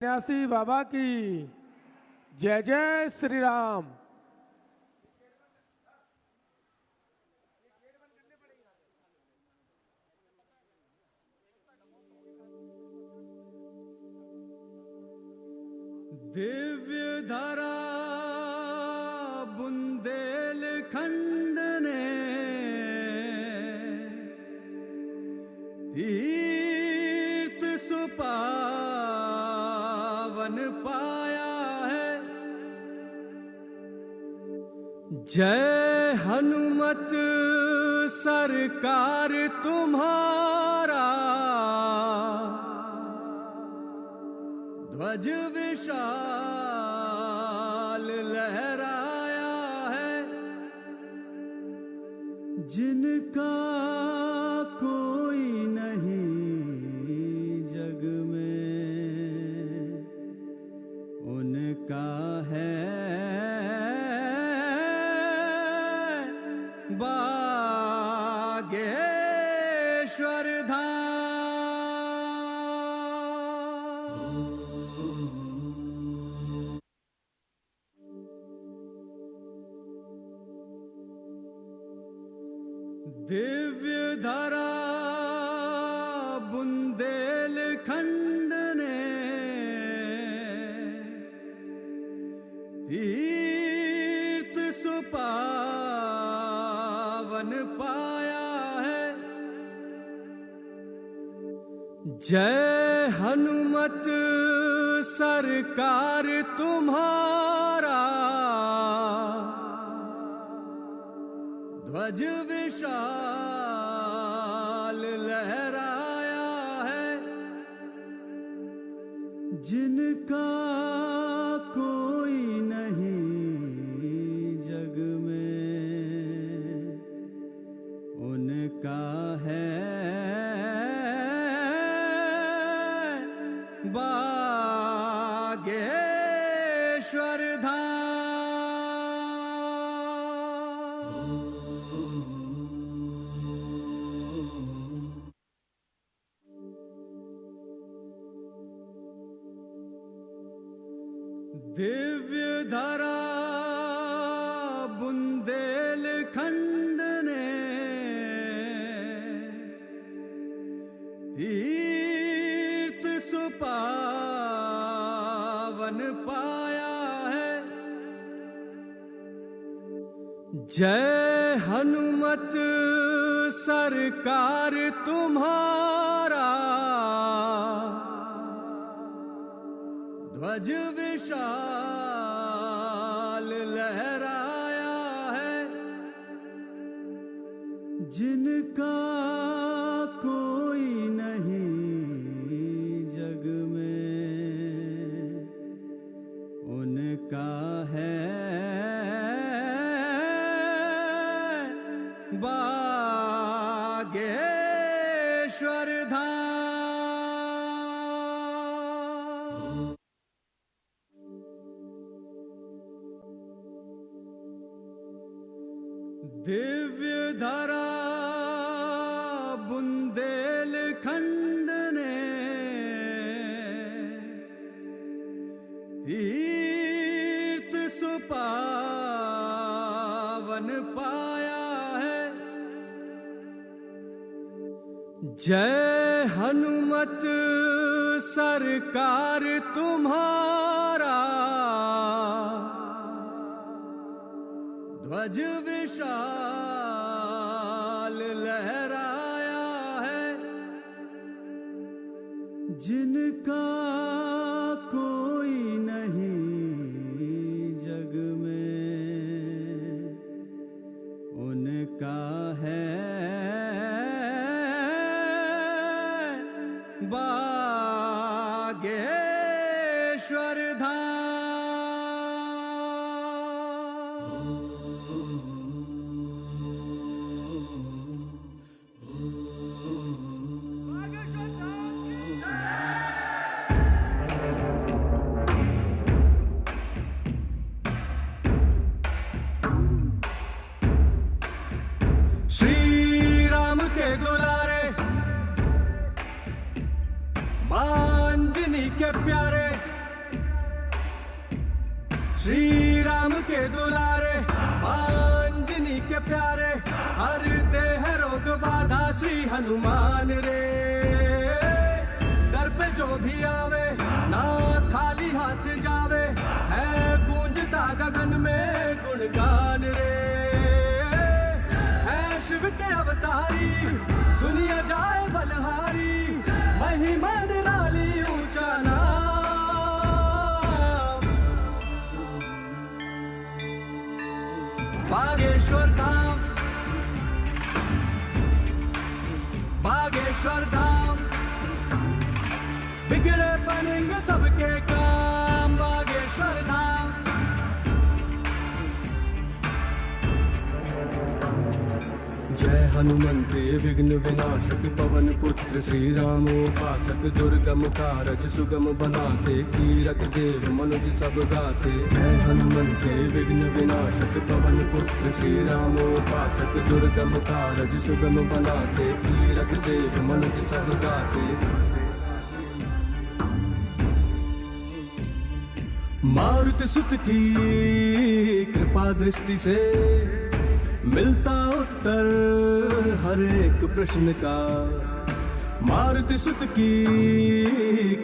सन्यासी बाबा की जय जय श्री राम। दिव्य धरा बुंदेलखंड ने तीर्थ सुपावन पाया है। जय हनुमत सरकार तुम्हारा, ध्वज विशाल लहराया है। जिनका कोई नहीं जग में, उनका है बागेश्वर धाम। दिव्य धरा बुंदेलखंड ने तीर्थ सुपावन पाया है। जय हनुमत सरकार तुम्हारा, ध्वज विशाल लहराया है। जिनका कोई नहीं जग में, उनका है बागेश्वर धाम। दिव्य धरा बुंदेलखंड ने तीर्थ सुपावन पाया है। जय हनुमत सरकार तुम्हारा, ध्वज विशाल लहराया है। जिनका कोई नहीं जग में, उनका है बागेश्वर धाम। दिव्य धरा बुंदेलखंड ने तीर्थ सुपावन पाया है। जय हनुमत सरकार तुम्हारा, ध्वज विशाल लहराया है। जिनका कोई नहीं जग में, उनका है बागेश्वर धाम। श्री राम के दुलारे, मांजनी के प्यारे, श्री राम के दुलारे अंजनी के प्यारे हरते हैं रोग बाधा श्री हनुमान रे। दर पे जो भी आवे ना खाली हाथ जावे है गूंजता गगन में गुणगान रे। है शिव के अवतारी दुनिया जाए बलहारी महिमा निराली ऊंचा नाम। बागेश्वर धाम बागेश्वर धाम बिगड़े बनेंगे सबके काम बागेश्वर धाम। जय हनुमंते विघ्न विनाशक पवन पुत्र श्री रामोपासक दुर्गम कारज सुगम बनाते कीरत देव मनुज सब गाते। जय हनुमंते विघ्न विनाशक पवन पुत्र श्री रामोपासक दुर्गम कारज सुगम बनाते कीरत देव मनुज सब गाते। मारुति सुत की कृपा दृष्टि से मिलता उत्तर हर एक प्रश्न का। मारुति सुत की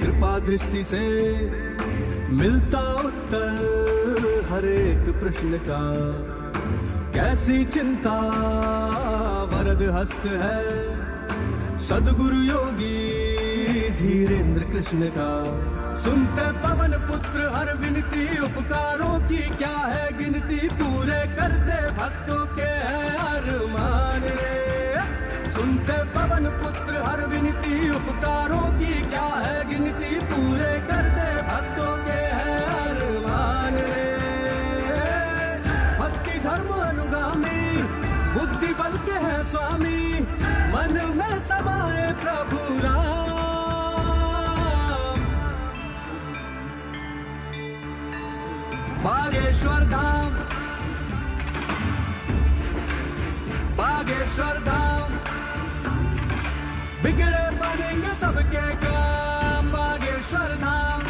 कृपा दृष्टि से मिलता उत्तर हर एक प्रश्न का। कैसी चिंता वरद हस्त है सद्गुरु योगी धीरेन्द्र कृष्ण का। सुनते पवन पुत्र हर विनती उपकारों की क्या है गिनती पूरे करते भक्तों के है अरमान रे। सुनते पवन पुत्र हर विनती उपकारों की क्या है गिनती पूरे करते भक्तों के है अरमान रे। भक्ति धर्म अनुगामी बुद्धि बल के है स्वामी मन में समाए प्रभु राम। बागेश्वर धाम बागेश्वर धाम बिगड़े बनेंगे सबके काम बागेश्वर धाम।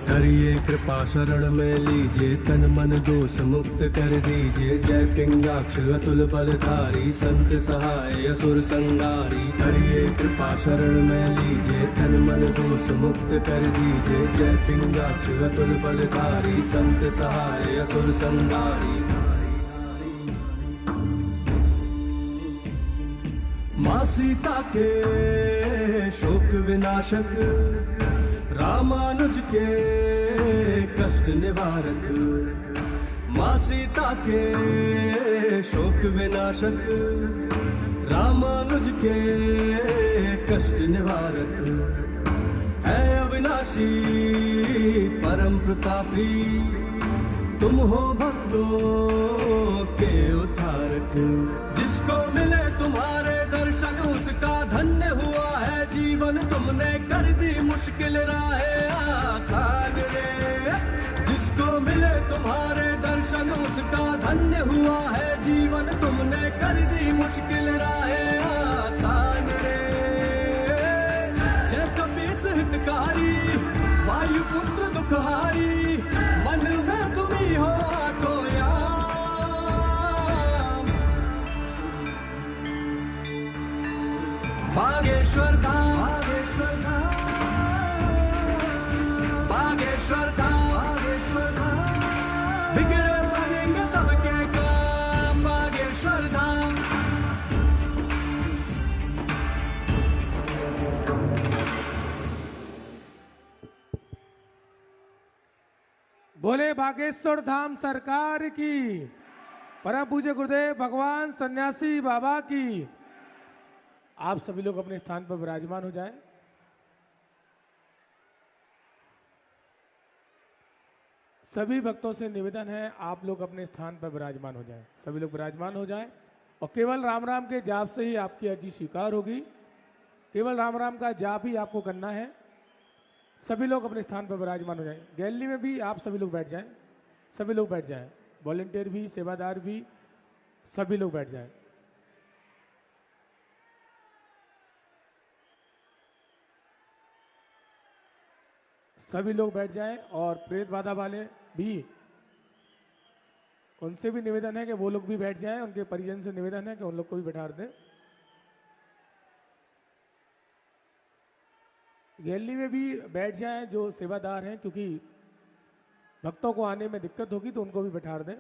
करिए कृपा शरण में लीजिए तन मन दोष मुक्त कर दीजिए। जय पिंगाक्ष अतुल बलधारी संत सहाय असुर संगारी। करिए कृपा शरण में लीजिए तन मन दोष मुक्त कर दीजिए। जय पिंगाक्ष अतुल बलधारी संत सहाय असुर संगारी। माँ सीता के शोक विनाशक रामानुज के कष्ट निवारक। माँ सीता के शोक विनाशक रामानुज के कष्ट निवारक। है अविनाशी परम प्रतापी तुम हो भक्तों के उद्धारक। जिसको मिले तुम्हारे दर्शन उसका धन्य हुआ है जीवन तुमने कर दी मुश्किल राहें आसान रे। जिसको मिले तुम्हारे दर्शन उसका धन्य हुआ है जीवन तुमने कर दी मुश्किल राहें आसान रे। जय कपीस हितकारी वायुपुत्र दुखहारी मन में तुम्ही हो आठो याम। बागेश्वर धाम बागेश्वर धाम बागेश्वर धाम बागेश्वर धाम बिगड़े बनेंगे सबके काम बागेश्वर धाम। बोले बागेश्वर धाम सरकार की। परम पूज्य गुरुदेव भगवान सन्यासी बाबा की। आप सभी लोग अपने स्थान पर विराजमान हो जाएं। सभी भक्तों से निवेदन है आप लोग अपने स्थान पर विराजमान हो जाएं। सभी लोग विराजमान हो जाएं और केवल राम राम के जाप से ही आपकी अर्जी स्वीकार होगी। केवल राम राम का जाप ही आपको करना है। सभी लोग अपने स्थान पर विराजमान हो जाएं। गैलरी में भी आप सभी लोग बैठ जाएं। सभी लोग बैठ जाएं। वॉलंटियर भी सेवादार भी सभी लोग बैठ जाएं। सभी लोग बैठ जाएं और प्रेत बाधा वाले भी, उनसे भी निवेदन है कि वो लोग भी बैठ जाएं, उनके परिजन से निवेदन है कि उन लोग को भी बैठा दें। गैलरी में भी बैठ जाएं जो सेवादार हैं, क्योंकि भक्तों को आने में दिक्कत होगी तो उनको भी बैठा दें।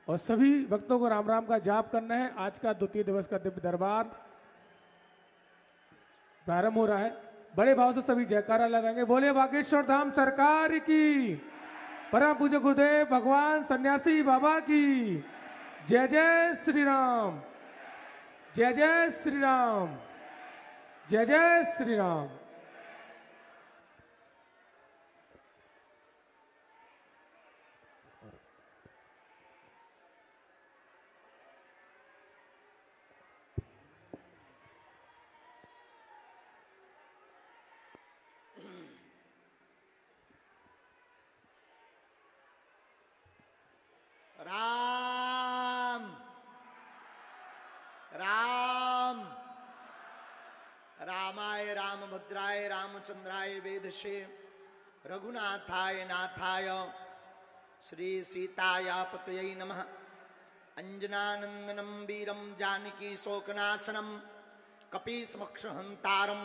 और सभी भक्तों को राम राम का जाप करना है। आज का द्वितीय दिवस का दिव्य दरबार प्रारंभ हो रहा है। बड़े भाव से सभी जयकारा लगाएंगे। बोले बागेश्वर धाम सरकार की, परम पूज्य गुरुदेव भगवान सन्यासी बाबा की जय। जय श्री राम, जय जय श्री राम, जय जय श्री राम। राम राम रामाय रामभद्राय रामचंद्राय वेदसे रघुनाथाय नाथाय श्री सीतायापतये नमः। अंजनानंदनं वीरं जानकी शोकनाशनं कपीसमक्षहंतारं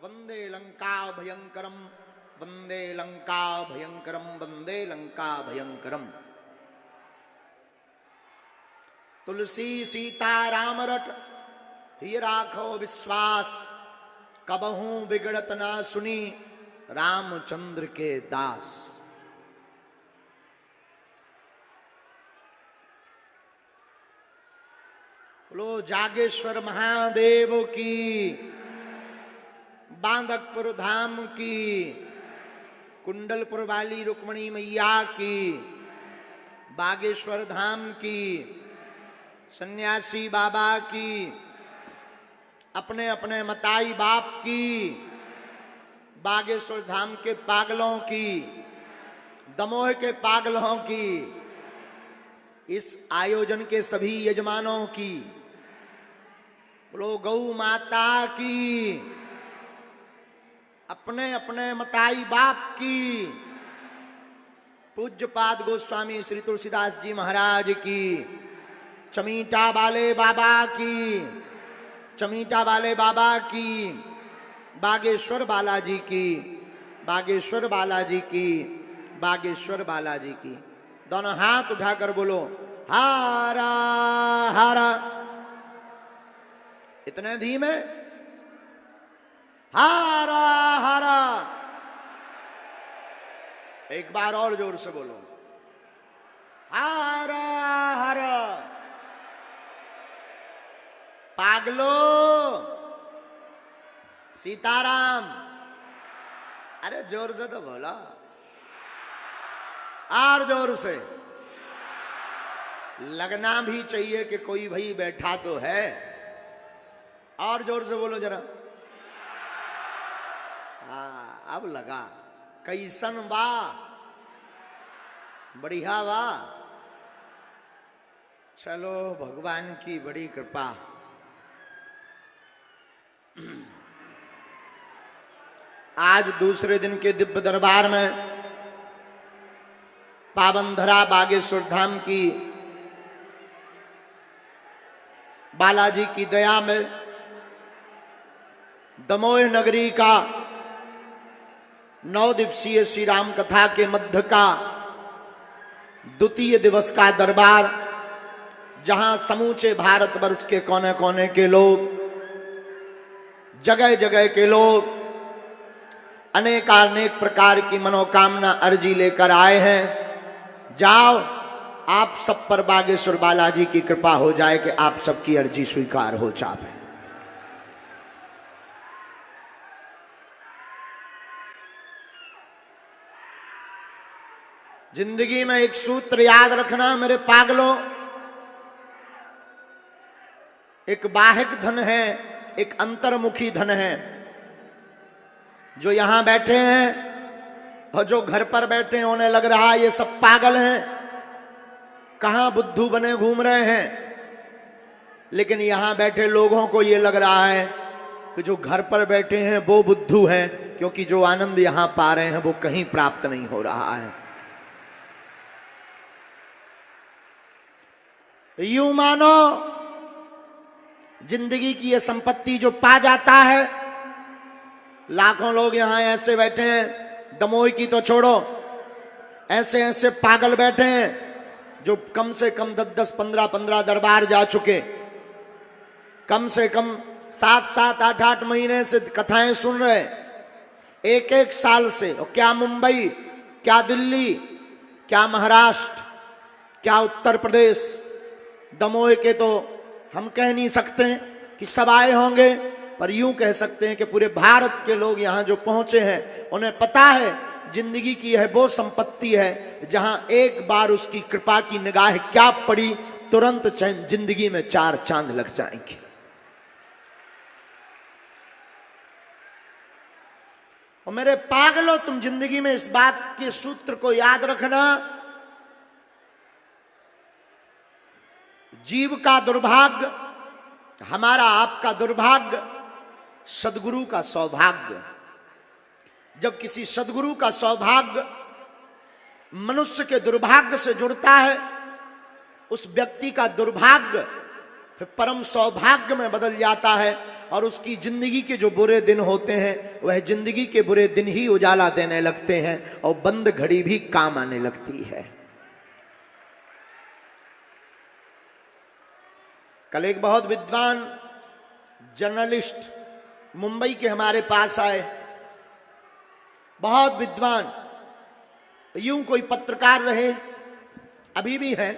वंदे लंका भयंकरं, वंदे लंका भयंकरं, वंदे लंका भयंकरं। तुलसी सीता राम रट ही राखो विश्वास, कबहू बिगड़त ना सुनी रामचंद्र के दास। बोलो जागेश्वर महादेव की, बांधकपुर धाम की, कुंडलपुर वाली रुक्मणी मैया की, बागेश्वर धाम की, सन्यासी बाबा की, अपने अपने मताई बाप की, बागेश्वर धाम के पागलों की, दमोह के पागलों की, इस आयोजन के सभी यजमानों की, बोलो गौ माता की, अपने अपने मताई बाप की, पूज्यपाद गोस्वामी श्री तुलसीदास जी महाराज की, चमीटा वाले बाबा की, चमीटा वाले बाबा की, बागेश्वर बालाजी की, बागेश्वर बालाजी की, बागेश्वर बालाजी की। दोनों हाथ उठाकर बोलो हारा हारा। इतने धीमे, हारा हारा। एक बार और जोर से बोलो हारा हारा। पागलो सीताराम। अरे जोर से तो बोला, और जोर से लगना भी चाहिए कि कोई भाई बैठा तो है। और जोर से बोलो जरा। हाँ अब लगा। कैसन बा? बढ़िया बा। चलो भगवान की बड़ी कृपा। आज दूसरे दिन के दिव्य दरबार में पावनधरा बागेश्वर धाम की बालाजी की दया में दमोह नगरी का 9 दिवसीय श्री राम कथा के मध्य का द्वितीय दिवस का दरबार, जहां समूचे भारतवर्ष के कोने कोने के लोग, जगह जगह के लोग अनेकानेक प्रकार की मनोकामना अर्जी लेकर आए हैं। जाओ आप सब पर बागेश्वर बालाजी की कृपा हो जाए कि आप सबकी अर्जी स्वीकार हो जाए। जिंदगी में एक सूत्र याद रखना मेरे पागलों, एक बाहिक धन है, एक अंतर्मुखी धन है। जो यहां बैठे हैं और जो घर पर बैठे हैं, उन्हें लग रहा है ये सब पागल हैं, कहां बुद्धू बने घूम रहे हैं। लेकिन यहां बैठे लोगों को ये लग रहा है कि जो घर पर बैठे हैं वो बुद्धू हैं, क्योंकि जो आनंद यहां पा रहे हैं वो कहीं प्राप्त नहीं हो रहा है। यूं मानो जिंदगी की ये संपत्ति जो पा जाता है, लाखों लोग यहां ऐसे बैठे हैं, दमोई की तो छोड़ो, ऐसे ऐसे पागल बैठे हैं जो कम से कम 10-10, 15-15 दरबार जा चुके, कम से कम 7-7, 8-8 महीने से कथाएं सुन रहे, एक साल से। और क्या मुंबई, क्या दिल्ली, क्या महाराष्ट्र, क्या उत्तर प्रदेश, दमोह के तो हम कह नहीं सकते कि सब आए होंगे, पर यूं कह सकते हैं कि पूरे भारत के लोग यहां जो पहुंचे हैं, उन्हें पता है जिंदगी की है वो संपत्ति है जहां एक बार उसकी कृपा की निगाह क्या पड़ी, तुरंत जिंदगी में 4 चांद लग जाएंगे। और मेरे पागलों, तुम जिंदगी में इस बात के सूत्र को याद रखना, जीव का दुर्भाग्य, हमारा आपका दुर्भाग्य, सदगुरु का सौभाग्य। जब किसी सदगुरु का सौभाग्य मनुष्य के दुर्भाग्य से जुड़ता है, उस व्यक्ति का दुर्भाग्य फिर परम सौभाग्य में बदल जाता है, और उसकी जिंदगी के जो बुरे दिन होते हैं वह जिंदगी के बुरे दिन ही उजाला देने लगते हैं, और बंद घड़ी भी काम आने लगती है। कल एक बहुत विद्वान जर्नलिस्ट मुंबई के हमारे पास आए, बहुत विद्वान, यूं कोई पत्रकार रहे, अभी भी हैं।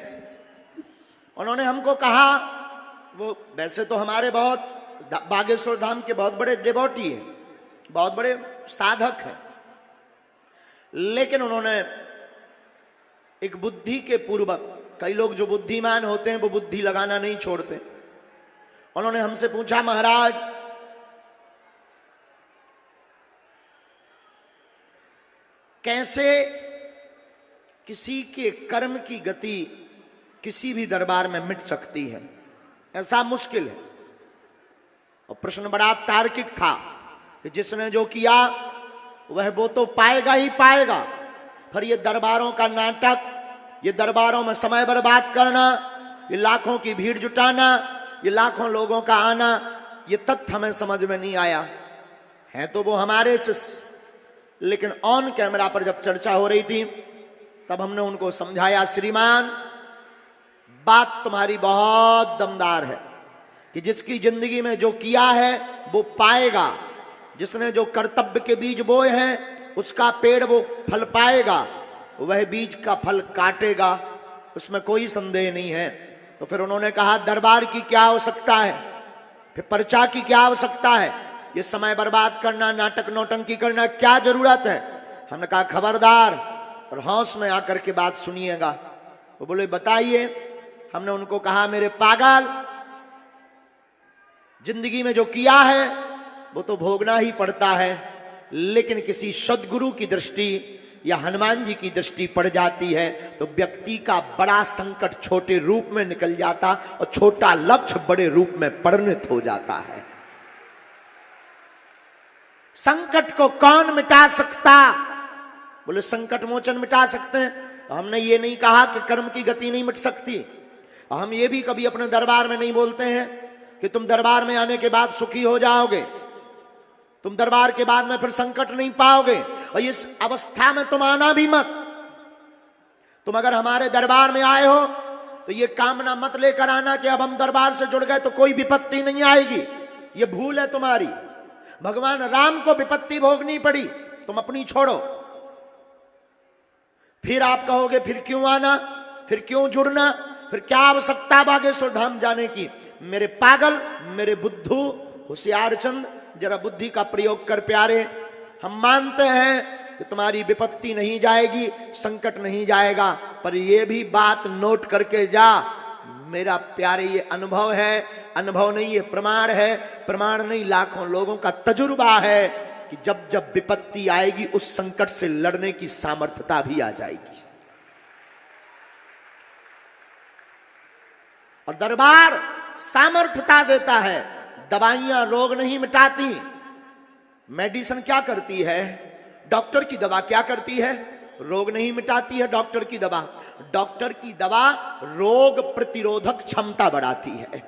उन्होंने हमको कहा, वो वैसे तो हमारे बहुत बागेश्वर धाम के बहुत बड़े डिवोटी हैं, बहुत बड़े साधक हैं, लेकिन उन्होंने एक बुद्धि के पूर्वक, कई लोग जो बुद्धिमान होते हैं वो बुद्धि लगाना नहीं छोड़ते, उन्होंने हमसे पूछा, महाराज कैसे किसी के कर्म की गति किसी भी दरबार में मिट सकती है? ऐसा मुश्किल है। और प्रश्न बड़ा तार्किक था कि जिसने जो किया वह वो तो पाएगा ही पाएगा, फिर ये दरबारों का नाटक, ये दरबारों में समय बर्बाद करना, ये लाखों की भीड़ जुटाना, ये लाखों लोगों का आना, ये तथ्य हमें समझ में नहीं आया। है तो वो हमारे से, लेकिन ऑन कैमरा पर जब चर्चा हो रही थी तब हमने उनको समझाया, श्रीमान बात तुम्हारी बहुत दमदार है कि जिसकी जिंदगी में जो किया है वो पाएगा, जिसने जो कर्तव्य के बीज बोए हैं उसका पेड़ वो फल पाएगा, वह बीज का फल काटेगा, उसमें कोई संदेह नहीं है। तो फिर उन्होंने कहा, दरबार की क्या आवश्यकता है, फिर पर्चा की क्या आवश्यकता है, ये समय बर्बाद करना, नाटक नौटंकी करना क्या जरूरत है? हमने कहा खबरदार, और हौस में आकर के बात सुनिएगा। वो बोले बताइए। हमने उनको कहा, मेरे पागल, जिंदगी में जो किया है वो तो भोगना ही पड़ता है, लेकिन किसी सद्गुरु की दृष्टि या हनुमान जी की दृष्टि पड़ जाती है तो व्यक्ति का बड़ा संकट छोटे रूप में निकल जाता और छोटा लक्ष्य बड़े रूप में परिणत हो जाता है। संकट को कौन मिटा सकता? बोले संकट मोचन मिटा सकते हैं। तो हमने ये नहीं कहा कि कर्म की गति नहीं मिट सकती, और हम ये भी कभी अपने दरबार में नहीं बोलते हैं कि तुम दरबार में आने के बाद सुखी हो जाओगे, तुम दरबार के बाद में फिर संकट नहीं पाओगे, और इस अवस्था में तुम आना भी मत। तुम अगर हमारे दरबार में आए हो तो ये कामना मत लेकर आना कि अब हम दरबार से जुड़ गए तो कोई विपत्ति नहीं आएगी, ये भूल है तुम्हारी। भगवान राम को विपत्ति भोगनी पड़ी, तुम अपनी छोड़ो। फिर आप कहोगे फिर क्यों आना, फिर क्यों जुड़ना, फिर क्या आवश्यकता बागेश्वर धाम जाने की? मेरे पागल, मेरे बुद्धू, होशियार चंद, जरा बुद्धि का प्रयोग कर प्यारे। हम मानते हैं कि तुम्हारी विपत्ति नहीं जाएगी, संकट नहीं जाएगा, पर यह भी बात नोट करके जा, मेरा प्यारे ये अनुभव है, अनुभव नहीं ये प्रमाण है, प्रमाण नहीं लाखों लोगों का तजुर्बा है कि जब जब विपत्ति आएगी उस संकट से लड़ने की सामर्थ्यता भी आ जाएगी। और दरबार सामर्थ्यता देता है, दवाइयां रोग नहीं मिटाती। मेडिसिन क्या करती है? डॉक्टर की दवा क्या करती है? रोग नहीं मिटाती है डॉक्टर की दवा। डॉक्टर की दवा रोग प्रतिरोधक क्षमता बढ़ाती है।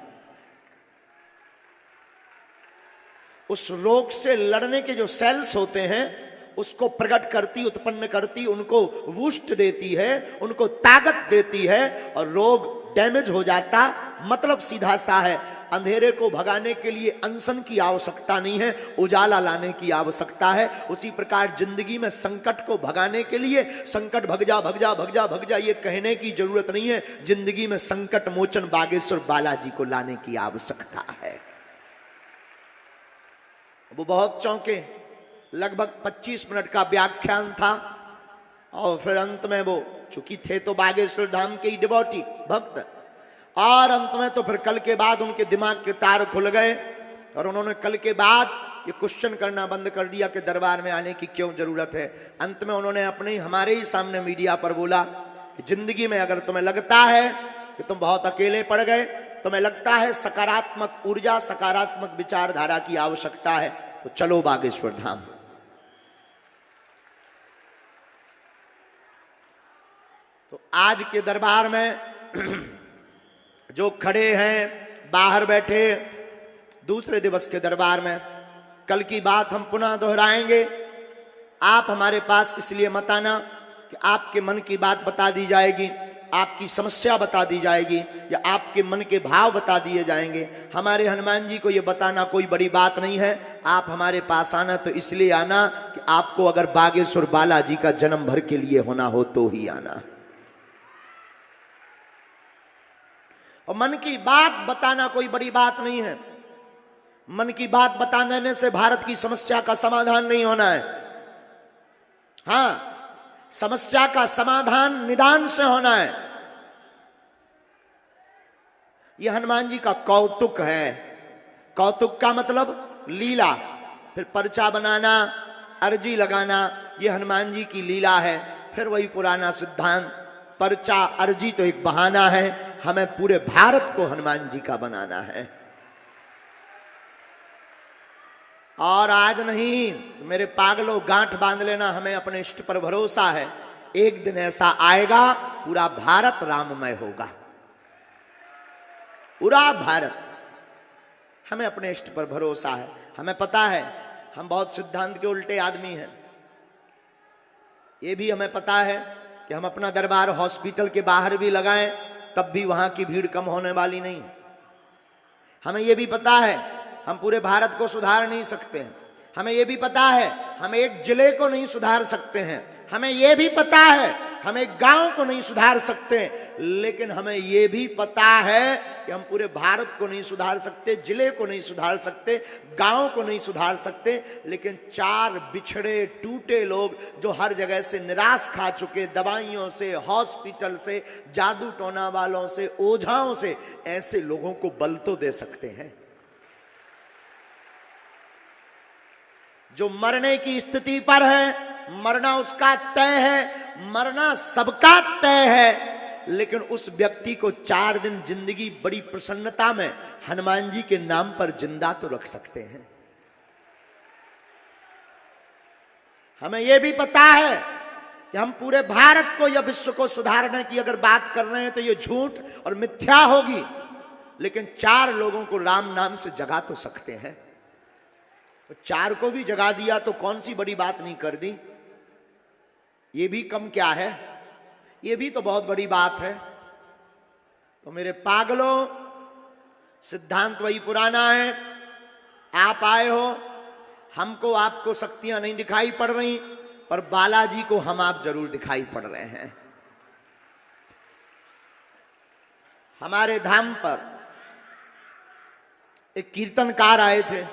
उस रोग से लड़ने के जो सेल्स होते हैं उसको प्रकट करती, उत्पन्न करती, उनको बूस्ट देती है, उनको ताकत देती है और रोग डैमेज हो जाता। मतलब सीधा सा है, अंधेरे को भगाने के लिए अनशन की आवश्यकता नहीं है, उजाला लाने की आवश्यकता है। उसी प्रकार जिंदगी में संकट को भगाने के लिए संकट भग जा भग जा भग जा भग जा ये कहने की जरूरत नहीं है। जिंदगी में संकट मोचन बागेश्वर बालाजी को लाने की आवश्यकता है। वो बहुत चौंके। लगभग 25 मिनट का व्याख्यान था और फिर अंत में वो चूंकि थे तो बागेश्वर धाम के ही डिवोटी भक्त, और अंत में तो फिर कल के बाद उनके दिमाग के तार खुल गए और उन्होंने कल के बाद ये क्वेश्चन करना बंद कर दिया कि दरबार में आने की क्यों जरूरत है। अंत में उन्होंने अपने हमारे ही सामने मीडिया पर बोला कि जिंदगी में अगर तुम्हें लगता है कि तुम बहुत अकेले पड़ गए, तुम्हें लगता है सकारात्मक ऊर्जा, सकारात्मक विचारधारा की आवश्यकता है, तो चलो बागेश्वर धाम। तो आज के दरबार में जो खड़े हैं, बाहर बैठे, दूसरे दिवस के दरबार में कल की बात हम पुनः दोहराएंगे। आप हमारे पास इसलिए मत आना कि आपके मन की बात बता दी जाएगी, आपकी समस्या बता दी जाएगी या आपके मन के भाव बता दिए जाएंगे। हमारे हनुमान जी को यह बताना कोई बड़ी बात नहीं है। आप हमारे पास आना तो इसलिए आना कि आपको अगर बागेश्वर बालाजी का जन्म भर के लिए होना हो तो ही आना। और मन की बात बताना कोई बड़ी बात नहीं है। मन की बात बता देने से भारत की समस्या का समाधान नहीं होना है। हां, समस्या का समाधान निदान से होना है। यह हनुमान जी का कौतुक है। कौतुक का मतलब लीला, फिर पर्चा बनाना, अर्जी लगाना, यह हनुमान जी की लीला है। फिर वही पुराना सिद्धांत, पर्चा अर्जी तो एक बहाना है, हमें पूरे भारत को हनुमान जी का बनाना है। और आज नहीं, मेरे पागलों, गांठ बांध लेना, हमें अपने इष्ट पर भरोसा है। एक दिन ऐसा आएगा पूरा भारत राममय होगा। पूरा भारत, हमें अपने इष्ट पर भरोसा है। हमें पता है हम बहुत सिद्धांत के उल्टे आदमी हैं। यह भी हमें पता है कि हम अपना दरबार हॉस्पिटल के बाहर भी लगाएं तब भी वहां की भीड़ कम होने वाली नहीं। हमें यह भी पता है हम पूरे भारत को सुधार नहीं सकते हैं। हमें यह भी पता है हम एक जिले को नहीं सुधार सकते हैं। हमें यह भी पता है हम एक गांव को नहीं सुधार सकते। लेकिन हमें यह भी पता है कि हम पूरे भारत को नहीं सुधार सकते, जिले को नहीं सुधार सकते, गांव को नहीं सुधार सकते। लेकिन चार बिछड़े टूटे लोग जो हर जगह से निराश खा चुके, दवाइयों से, हॉस्पिटल से, जादू टोना वालों से, ओझाओं से, ऐसे लोगों को बल तो दे सकते हैं। जो मरने की स्थिति पर है, मरना उसका तय है, मरना सबका तय है। लेकिन उस व्यक्ति को 4 दिन जिंदगी बड़ी प्रसन्नता में हनुमान जी के नाम पर जिंदा तो रख सकते हैं। हमें यह भी पता है कि हम पूरे भारत को या विश्व को सुधारने की अगर बात कर रहे हैं तो यह झूठ और मिथ्या होगी। लेकिन 4 लोगों को राम नाम से जगा तो सकते हैं। 4 को भी जगा दिया तो कौन सी बड़ी बात नहीं कर दी। ये भी कम क्या है, ये भी तो बहुत बड़ी बात है। तो मेरे पागलों, सिद्धांत वही पुराना है। आप आए हो, हमको आपको शक्तियां नहीं दिखाई पड़ रही, पर बालाजी को हम आप जरूर दिखाई पड़ रहे हैं। हमारे धाम पर एक कीर्तनकार आए थे।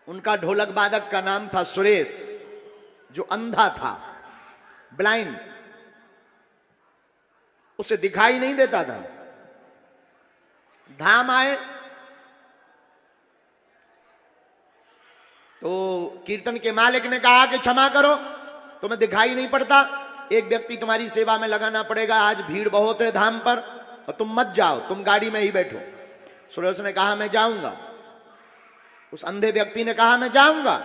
उनका ढोलक वादक का नाम था सुरेश, जो अंधा था, ब्लाइंड, उसे दिखाई नहीं देता था। धाम आए तो कीर्तन के मालिक ने कहा कि क्षमा करो, तुम्हें दिखाई नहीं पड़ता, एक व्यक्ति तुम्हारी सेवा में लगाना पड़ेगा, आज भीड़ बहुत है धाम पर और तुम मत जाओ, तुम गाड़ी में ही बैठो। सुरेश ने कहा मैं जाऊंगा। उस अंधे व्यक्ति ने कहा मैं जाऊंगा।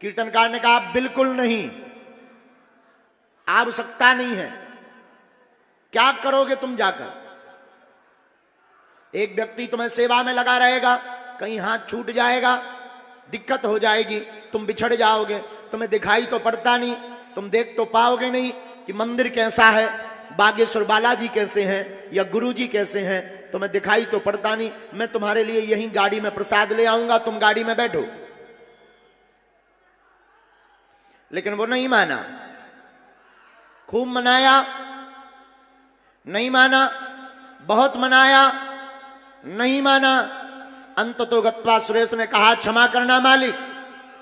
कीर्तनकार ने कहा बिल्कुल नहीं, आवश्यकता नहीं है। क्या करोगे तुम जाकर? एक व्यक्ति तुम्हें सेवा में लगा रहेगा, कहीं हाथ छूट जाएगा, दिक्कत हो जाएगी, तुम बिछड़ जाओगे, तुम्हें दिखाई तो पड़ता नहीं, तुम देख तो पाओगे नहीं कि मंदिर कैसा है, बागेश्वर बालाजी कैसे हैं या गुरुजी कैसे हैं, तुम्हें दिखाई तो पड़ता नहीं। मैं तुम्हारे लिए यही गाड़ी में प्रसाद ले आऊंगा, तुम गाड़ी में बैठो। लेकिन वो नहीं माना, खूब मनाया, नहीं माना, बहुत मनाया, नहीं माना। अंत तो गत्वा सुरेश ने कहा क्षमा करना मालिक,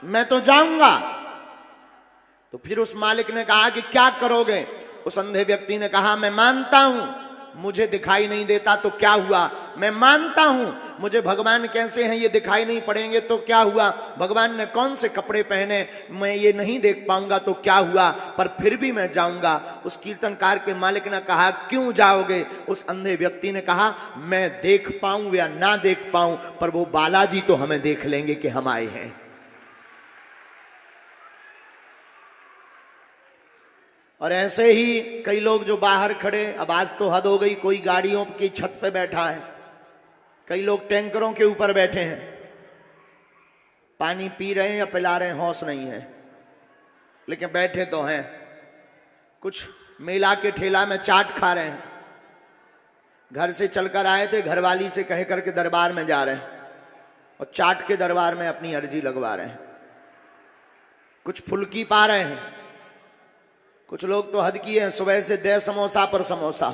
मैं तो जाऊंगा। तो फिर उस मालिक ने कहा कि क्या करोगे? उस अंधे व्यक्ति ने कहा मैं मानता हूं मुझे दिखाई नहीं देता तो क्या हुआ, मैं मानता हूं मुझे भगवान कैसे हैं ये दिखाई नहीं पड़ेंगे तो क्या हुआ, भगवान ने कौन से कपड़े पहने मैं ये नहीं देख पाऊंगा तो क्या हुआ, पर फिर भी मैं जाऊंगा। उस कीर्तनकार के मालिक ने कहा क्यों जाओगे? उस अंधे व्यक्ति ने कहा मैं देख पाऊं या ना देख पाऊं, पर वो बालाजी तो हमें देख लेंगे कि हम आए हैं। और ऐसे ही कई लोग जो बाहर खड़े, अब आज तो हद हो गई, कोई गाड़ियों की छत पे बैठा है, कई लोग टैंकरों के ऊपर बैठे हैं, पानी पी रहे हैं या पिला रहे हैं होश नहीं है, लेकिन बैठे तो हैं। कुछ मेला के ठेला में चाट खा रहे हैं, घर से चलकर आए थे, घरवाली से कह करके दरबार में जा रहे हैं और चाट के दरबार में अपनी अर्जी लगवा रहे हैं। कुछ फुल्की पा रहे हैं, कुछ लोग तो हद किए हैं, सुबह से दे समोसा पर समोसा।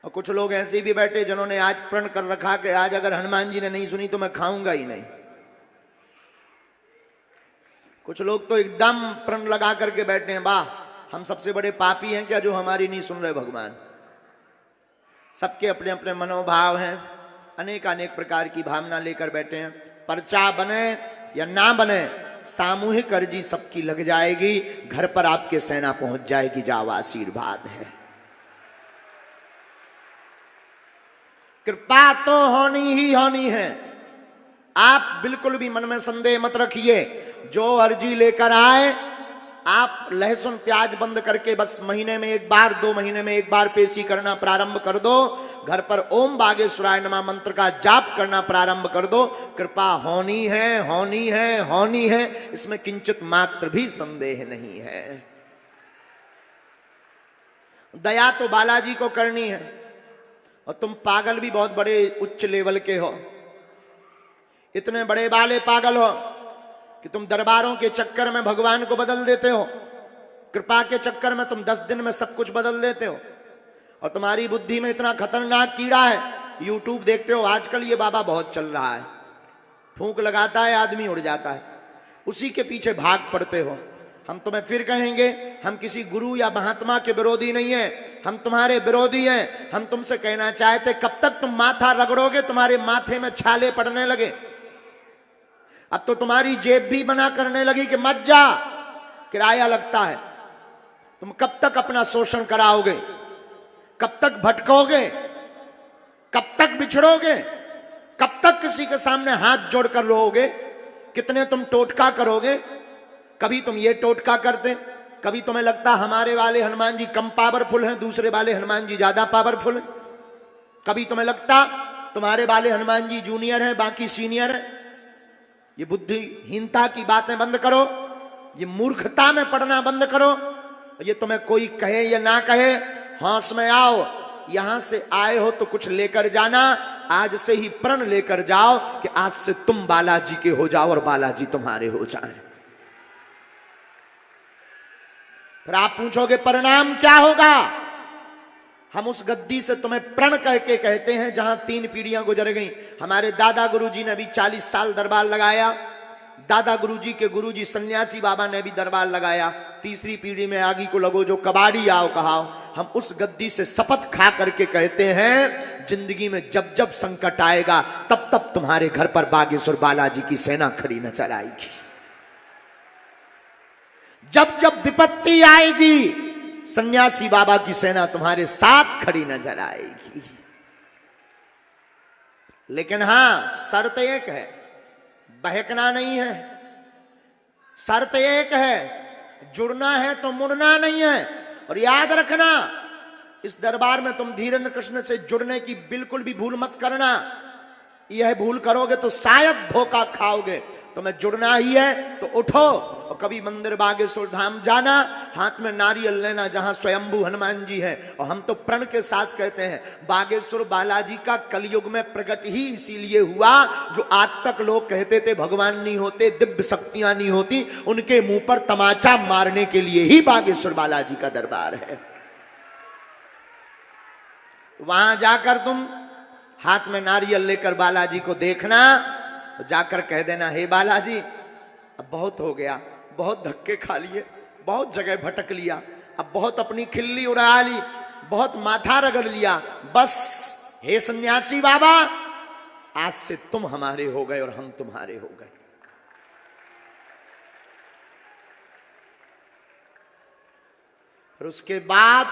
और कुछ लोग ऐसे भी बैठे जिन्होंने आज प्रण कर रखा कि आज अगर हनुमान जी ने नहीं सुनी तो मैं खाऊंगा ही नहीं। कुछ लोग तो एकदम प्रण लगा करके बैठे हैं, वाह हम सबसे बड़े पापी हैं क्या जो हमारी नहीं सुन रहे भगवान। सबके अपने अपने मनोभाव हैं, अनेक अनेक प्रकार की भावना लेकर बैठे हैं। पर्चा बने या ना बने, सामूहिक अर्जी सबकी लग जाएगी, घर पर आपके सेना पहुंच जाएगी, जाओ आशीर्वाद है। कृपा तो होनी ही होनी है, आप बिल्कुल भी मन में संदेह मत रखिए। जो अर्जी लेकर आए आप लहसुन प्याज बंद करके बस महीने में एक बार, 2 महीने में एक बार पेशी करना प्रारंभ कर दो। घर पर ओम बागेश्वराय नमः मंत्र का जाप करना प्रारंभ कर दो। कृपा होनी है, होनी है, होनी है, इसमें किंचित मात्र भी संदेह नहीं है। दया तो बालाजी को करनी है। और तुम पागल भी बहुत बड़े उच्च लेवल के हो, इतने बड़े वाले पागल हो कि तुम दरबारों के चक्कर में भगवान को बदल देते हो, कृपा के चक्कर में तुम 10 दिन में सब कुछ बदल देते हो। और तुम्हारी बुद्धि में इतना खतरनाक कीड़ा है, यूट्यूब देखते हो आजकल, ये बाबा बहुत चल रहा है, फूंक लगाता है आदमी उड़ जाता है, उसी के पीछे भाग पड़ते हो। हम तुम्हें फिर कहेंगे, हम किसी गुरु या महात्मा के विरोधी नहीं है, हम तुम्हारे विरोधी हैं। हम तुमसे कहना चाहते कब तक तुम माथा रगड़ोगे, तुम्हारे माथे में छाले पड़ने लगे। अब तो तुम्हारी जेब भी बना करने लगी कि मत जा, किराया लगता है। तुम कब तक अपना शोषण कराओगे, कब तक भटकोगे, कब तक बिछड़ोगे, कब तक किसी के सामने हाथ जोड़कर रोओगे, कितने तुम टोटका करोगे। कभी तुम ये टोटका करते, कभी तुम्हें लगता हमारे वाले हनुमान जी कम पावरफुल हैं, दूसरे वाले हनुमान जी ज्यादा पावरफुल हैं। कभी तुम्हें लगता तुम्हारे वाले हनुमान जी जूनियर हैं, बाकी सीनियर हैं। ये बुद्धिहीनता की बातें बंद करो, ये मूर्खता में पड़ना बंद करो। ये तुम्हें कोई कहे या ना कहे, होश में आओ। यहां से आए हो तो कुछ लेकर जाना, आज से ही प्रण लेकर जाओ कि आज से तुम बालाजी के हो जाओ और बालाजी तुम्हारे हो जाएं। फिर आप पूछोगे परिणाम क्या होगा? हम उस गद्दी से तुम्हें प्रण करके कहते हैं जहां 3 पीढ़ियां गुजर गई। हमारे दादा गुरुजी ने भी 40 साल दरबार लगाया, दादा गुरुजी के गुरुजी सन्यासी बाबा ने भी दरबार लगाया। तीसरी पीढ़ी में आगे को लगो जो कबाड़ी आओ कहाओ। हम उस गद्दी से शपथ खा करके कहते हैं जिंदगी में जब जब संकट आएगा तब तब तुम्हारे घर पर बागेश्वर बालाजी की सेना खड़ी नजर आएगी। जब जब विपत्ति आएगी सन्यासी बाबा की सेना तुम्हारे साथ खड़ी नजर आएगी। लेकिन हां शर्त एक है, बहकना नहीं है। शर्त एक है, जुड़ना है तो मुड़ना नहीं है। और याद रखना, इस दरबार में तुम धीरेन्द्र कृष्ण से जुड़ने की बिल्कुल भी भूल मत करना। यह भूल करोगे तो शायद धोखा खाओगे। तुम्हें जुड़ना ही है तो उठो और कभी मंदिर बागेश्वर धाम जाना, हाथ में नारियल लेना जहां स्वयंभू हनुमान जी हैं। और हम तो प्रण के साथ कहते हैं, बागेश्वर बालाजी का कलयुग में प्रकट ही इसीलिए हुआ, जो आज तक लोग कहते थे भगवान नहीं होते, दिव्य शक्तियां नहीं होती, उनके मुंह पर तमाचा मारने के लिए ही बागेश्वर बालाजी का दरबार है। वहां जाकर तुम हाथ में नारियल लेकर बालाजी को देखना, जाकर कह देना, हे बालाजी अब बहुत हो गया, बहुत धक्के खा लिए, बहुत जगह भटक लिया, अब बहुत अपनी खिल्ली उड़ा ली, बहुत माथा रगड़ लिया, बस हे सन्यासी बाबा आज से तुम हमारे हो गए और हम तुम्हारे हो गए। और उसके बाद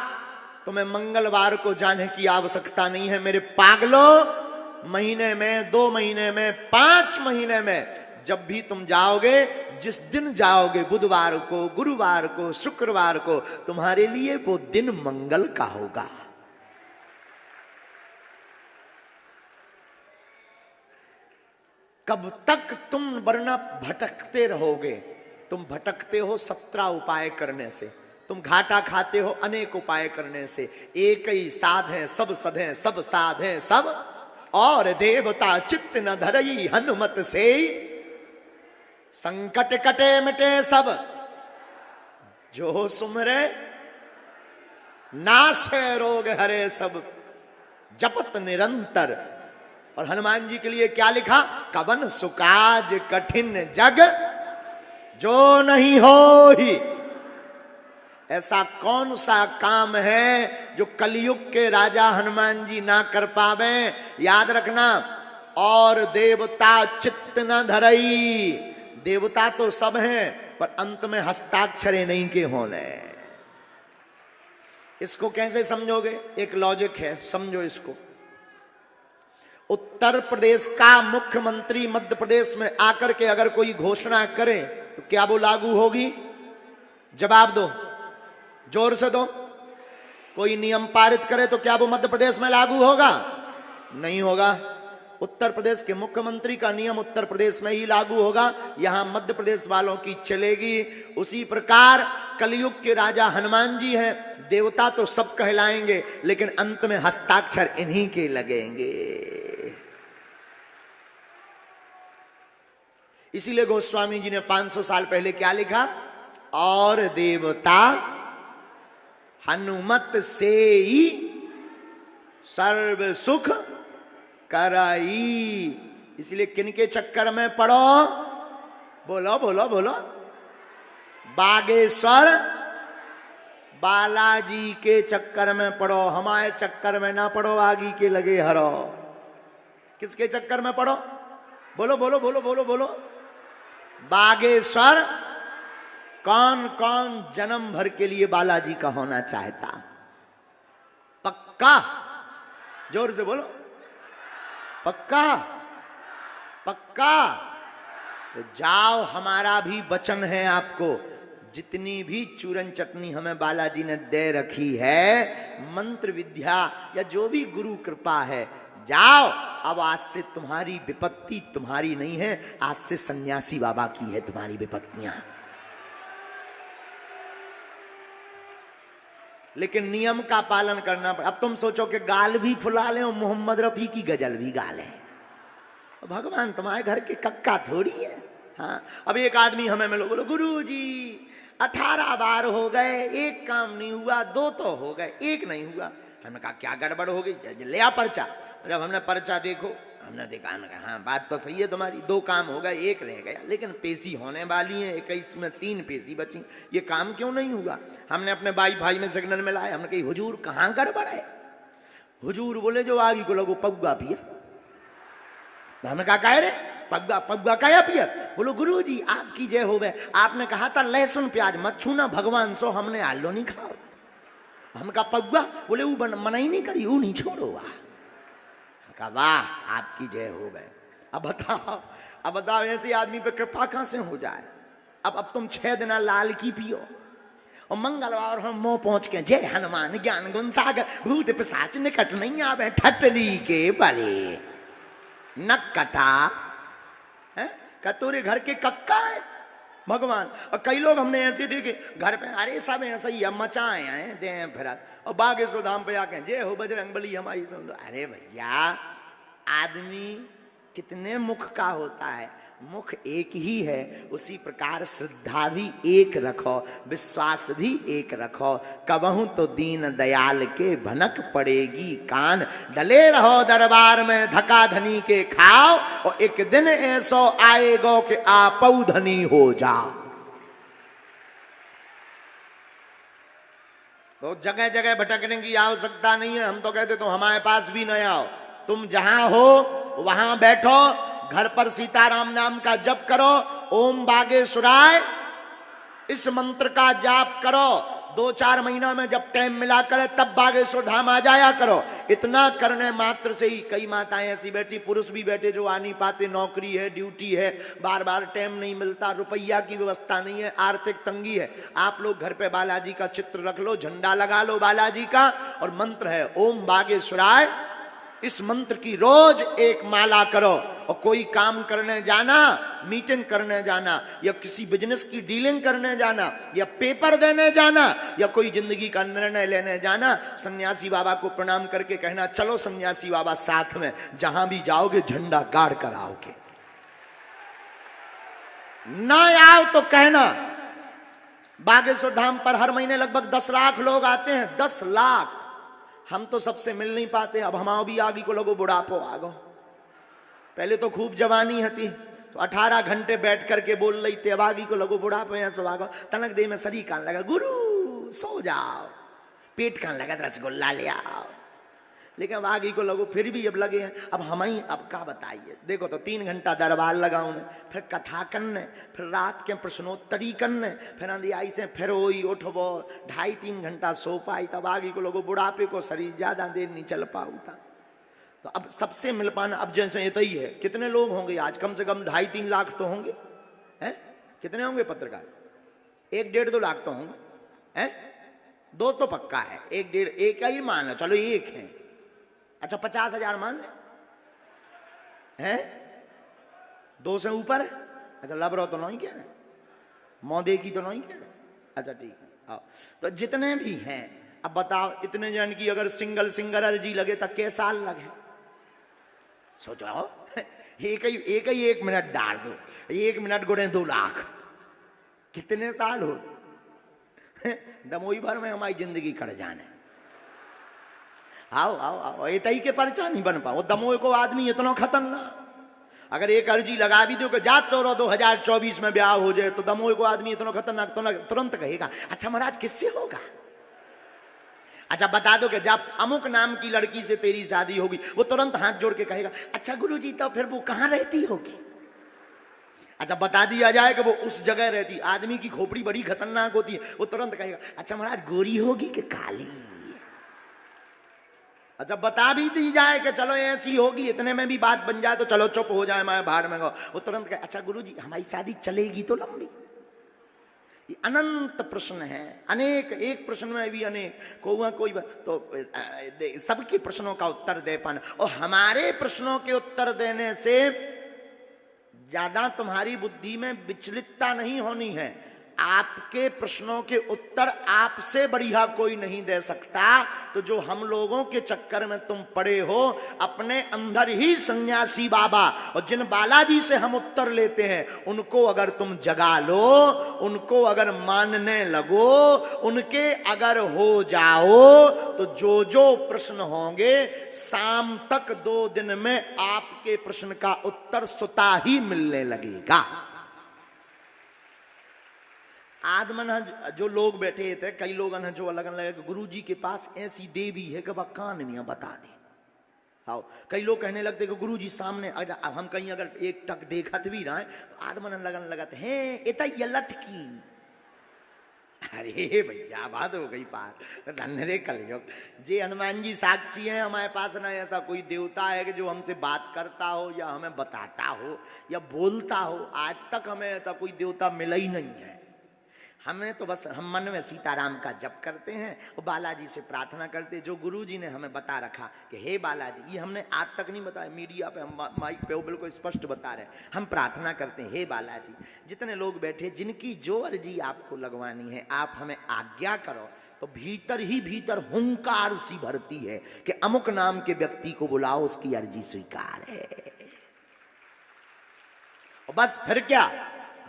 तुम्हें मंगलवार को जाने की आवश्यकता नहीं है मेरे पागलों। महीने में, 2 महीने में, 5 महीने में जब भी तुम जाओगे, जिस दिन जाओगे, बुधवार को, गुरुवार को, शुक्रवार को, तुम्हारे लिए वो दिन मंगल का होगा। कब तक तुम वरना भटकते रहोगे? तुम भटकते हो 17 उपाय करने से, तुम घाटा खाते हो अनेक उपाय करने से। एक ही साध है सब सधे, सब साध है सब, और देवता चित्त न धरई हनुमत से। संकट कटे मिटे सब, जो सुमरे नाश है रोग हरे सब, जपत निरंतर। और हनुमान जी के लिए क्या लिखा? कवन सुकाज कठिन जग जो नहीं हो ही। ऐसा कौन सा काम है जो कलयुग के राजा हनुमान जी ना कर पावे? याद रखना, और देवता चित्त न धरई। देवता तो सब हैं, पर अंत में हस्ताक्षरे नहीं के होने। इसको कैसे समझोगे? एक लॉजिक है, समझो इसको। उत्तर प्रदेश का मुख्यमंत्री मध्य प्रदेश में आकर के अगर कोई घोषणा करे तो क्या वो लागू होगी? जवाब दो, जोर से दो। कोई नियम पारित करे तो क्या वो मध्य प्रदेश में लागू होगा? नहीं होगा। उत्तर प्रदेश के मुख्यमंत्री का नियम उत्तर प्रदेश में ही लागू होगा, यहां मध्य प्रदेश वालों की चलेगी। उसी प्रकार कलयुग के राजा हनुमान जी हैं, देवता तो सब कहलाएंगे, लेकिन अंत में हस्ताक्षर इन्हीं के लगेंगे। इसीलिए गोस्वामी जी ने 500 साल पहले क्या लिखा? और देवता हनुमत से ही सर्व सुख कराई। इसलिए किनके चक्कर में पड़ो? बोलो बोलो बोलो। बागेश्वर बालाजी के चक्कर में पड़ो, हमारे चक्कर में ना पड़ो। आगी के लगे हरो। किसके चक्कर में पड़ो? बोलो बोलो बोलो बोलो बोलो। बागेश्वर। कौन कौन जन्म भर के लिए बालाजी का होना चाहता? पक्का? जोर से बोलो। पक्का? पक्का? तो जाओ, हमारा भी वचन है आपको। जितनी भी चूरन चटनी हमें बालाजी ने दे रखी है, मंत्र विद्या या जो भी गुरु कृपा है, जाओ। अब आज से तुम्हारी विपत्ति तुम्हारी नहीं है, आज से सन्यासी बाबा की है तुम्हारी विपत्तियां। लेकिन नियम का पालन करना पड़ा। अब तुम सोचो कि गाल भी फुला ले और मोहम्मद रफी की गजल भी गा ले। भगवान तुम्हारे घर के कक्का थोड़ी है। हाँ, अब एक आदमी हमें मिलो, बोलो गुरुजी 18 बार हो गए, एक काम नहीं हुआ, 2 तो हो गए, एक नहीं हुआ। हमने कहा क्या गड़बड़ हो गई? ले आ पर्चा। जब हमने पर्चा देखो, हमने देखा, हाँ बात तो सही है तुम्हारी, 2 काम हो गए, एक रह गया, लेकिन पेशी होने वाली है 21 में 3 पेशी बची, ये काम क्यों नहीं हुआ? हमने अपने भाई में सिग्नल में लाए, हमने कही हुजूर कहाँ गड़बड़ है? हुजूर बोले जो आगे को लगो पग्गा पिया। हमने कहा कह रहे पग्गा क्या पिया? बोलो गुरुजी आपकी जय हो गए, आपने कहा था लहसुन प्याज मत छूना, भगवान सो हमने आलो नहीं खाओ। हम कहा पग्गा? बोले वो मना ही नहीं करी, वो नहीं छोड़ो। कहा वाह आपकी जय हो गए। अब बताओ ऐसे आदमी पे कृपा कहां से हो जाए। अब तुम 6 दिन लाल की पियो और मंगलवार हम मुंह पहुंच के जय हनुमान ज्ञान गुण सागर भूत पिशाच निकट नहीं आवे ठटली के बरे न कटा है कतोरे घर के कक्का है भगवान। और कई लोग हमने ऐसे देखे घर पे अरे सब ऐसा ही मचाए आए दे फिर और बागेश्वर धाम पे आके जय हो बजरंग बली हमारी सुन लो। अरे भैया आदमी कितने मुख का होता है, मुख एक ही है, उसी प्रकार श्रद्धा भी एक रखो, विश्वास भी एक रखो। कबहू तो दीन दयाल के भनक पड़ेगी कान, डले रहो दरबार में धका धनी के खाओ और एक दिन ऐसो आएगो कि आपऊ धनी हो जाओ। तो जगह जगह भटकने की आवश्यकता नहीं है। हम तो कहते तुम हमारे पास भी न आओ, तुम जहां हो वहां बैठो, घर पर सीताराम नाम का जप करो, ओम बागेश्वराय इस मंत्र का जाप करो। 2-4 महीना में जब टाइम मिला करे तब बागेश्वर धाम आ जाया करो। इतना करने मात्र से ही कई माताएं ऐसी बैठी, पुरुष भी बैठे जो आ नहीं पाते, नौकरी है, ड्यूटी है, बार बार टाइम नहीं मिलता, रुपया की व्यवस्था नहीं है, आर्थिक तंगी है। आप लोग घर पे बालाजी का चित्र रख लो, झंडा लगा लो बालाजी का, और मंत्र है ओम बागेश्वराय। इस मंत्र की रोज एक माला करो और कोई काम करने जाना, मीटिंग करने जाना, या किसी बिजनेस की डीलिंग करने जाना, या पेपर देने जाना, या कोई जिंदगी का निर्णय लेने जाना, सन्यासी बाबा को प्रणाम करके कहना चलो सन्यासी बाबा साथ में, जहां भी जाओगे झंडा गाड़ कर आओगे। ना आओ तो कहना। बागेश्वर धाम पर हर महीने लगभग 10 लाख लोग आते हैं, 10 लाख। हम तो सबसे मिल नहीं पाते। अब हम भी आगे को लोगो बुढ़ापो आगो। पहले तो खूब जवानी हती तो 18 घंटे बैठ करके बोल रही थे, अब आगे को लोगो बुढ़ापो यहाँ से आगो। तनक दे में शरीर कान लगा, गुरु सो जाओ, पेट कान लगा रसगुल्ला ले आओ। लेकिन अब आगे को लोगो फिर भी अब लगे हैं। अब हम ही अब क्या बताइए, देखो तो 3 घंटा दरबार लगाऊ ने, फिर कथा करने, फिर रात के प्रश्नोत्तरी करने, फिर अंधियाई से फिर वही उठबो, 2.5-3 घंटा सो पाई। तब आगे को लोगो बुढ़ापे को शरीर ज्यादा देर नहीं चल पाऊता। तो अब सबसे मिल पाना अब जैसे ये तो ही है। कितने लोग होंगे आज? कम से कम 2.5-3 लाख तो होंगे हैं? कितने होंगे पत्रकार? 1-1.5-2 लाख तो होंगे हैं? 2 तो पक्का है, 1-1.5 एक ही मानो, चलो 1 है। अच्छा 50,000 मान ले हैं? 2 से ऊपर है? अच्छा लबरो तो नहीं क्या, मौदे की तो नहीं क्या? अच्छा ठीक है। आओ तो जितने भी हैं अब बताओ, इतने जन की अगर सिंगल अर्जी लगे तो के साल लगे? सोचो एक ही 1 मिनट डाल दो, 1 मिनट गुणे 2 लाख, कितने साल हो? दमोई भर में हमारी जिंदगी कट जाने। आओ आओ आओ, इतई के परिचय नहीं बन पाओ। दमोई को आदमी इतना खतरनाक, अगर एक अर्जी लगा भी दो कि जा चोरो 2024 में ब्याह हो जाए, तो दमोई को आदमी इतना खतरनाक तो तुरंत कहेगा अच्छा महाराज किससे होगा? अच्छा बता दो कि जब अमुक नाम की लड़की से तेरी शादी होगी, वो तुरंत हाथ जोड़ के कहेगा अच्छा गुरुजी तो फिर वो कहां रहती होगी? अच्छा बता दिया जाए कि वो उस जगह रहती। आदमी की खोपड़ी बड़ी खतरनाक होती है, वो तुरंत कहेगा अच्छा महाराज गोरी होगी कि काली? अच्छा बता भी दी जाए कि चलो ऐसी होगी, इतने में भी बात बन जाए तो चलो चुप हो जाए, मैं बाहर में गो, वो तुरंत कहे अच्छा गुरुजी हमारी शादी चलेगी तो लंबी। ये अनंत प्रश्न है, अनेक, एक प्रश्न में भी अनेक, कोई तो सबके प्रश्नों का उत्तर दे पाना। और हमारे प्रश्नों के उत्तर देने से ज्यादा तुम्हारी बुद्धि में विचलितता नहीं होनी है। आपके प्रश्नों के उत्तर आपसे बढ़िया कोई नहीं दे सकता। तो जो हम लोगों के चक्कर में तुम पड़े हो, अपने अंदर ही सन्यासी बाबा और जिन बालाजी से हम उत्तर लेते हैं, उनको अगर तुम जगा लो, उनको अगर मानने लगो, उनके अगर हो जाओ, तो जो जो प्रश्न होंगे शाम तक 2 दिन में आपके प्रश्न का उत्तर स्वतः ही मिलने लगेगा। आदमन जो लोग बैठे थे, कई लोग जो अलग अलग गुरु जी के पास ऐसी देवी है कि वह कान में बता दे। आओ कई लोग कहने लगते कि गुरु जी सामने, अब हम कहीं अगर एक टक देखत भी रहे तो आदमन लगन लगत हैं इतना ये लटकी अरे भैया बात हो गई पार, धन्य रे कलयुग। जे हनुमान जी साक्षी हैं, हमारे पास ना ऐसा कोई देवता है कि जो हमसे बात करता हो या हमें बताता हो या बोलता हो। आज तक हमें ऐसा कोई देवता मिला ही नहीं है। हमें तो बस हम मन में सीताराम का जप करते हैं और बालाजी से प्रार्थना करते हैं। जो गुरु जी ने हमें बता रखा कि हे बालाजी, ये हमने आज तक नहीं बताया, मीडिया पे हम माइक पे वो बिल्कुल स्पष्ट बता रहे हैं। हम प्रार्थना करते हैं, हे बालाजी, जितने लोग बैठे जिनकी जो अर्जी आपको लगवानी है आप हमें आज्ञा करो। तो भीतर ही भीतर हुंकार सी भरती है कि अमुक नाम के व्यक्ति को बुलाओ, उसकी अर्जी स्वीकार है। और बस फिर क्या,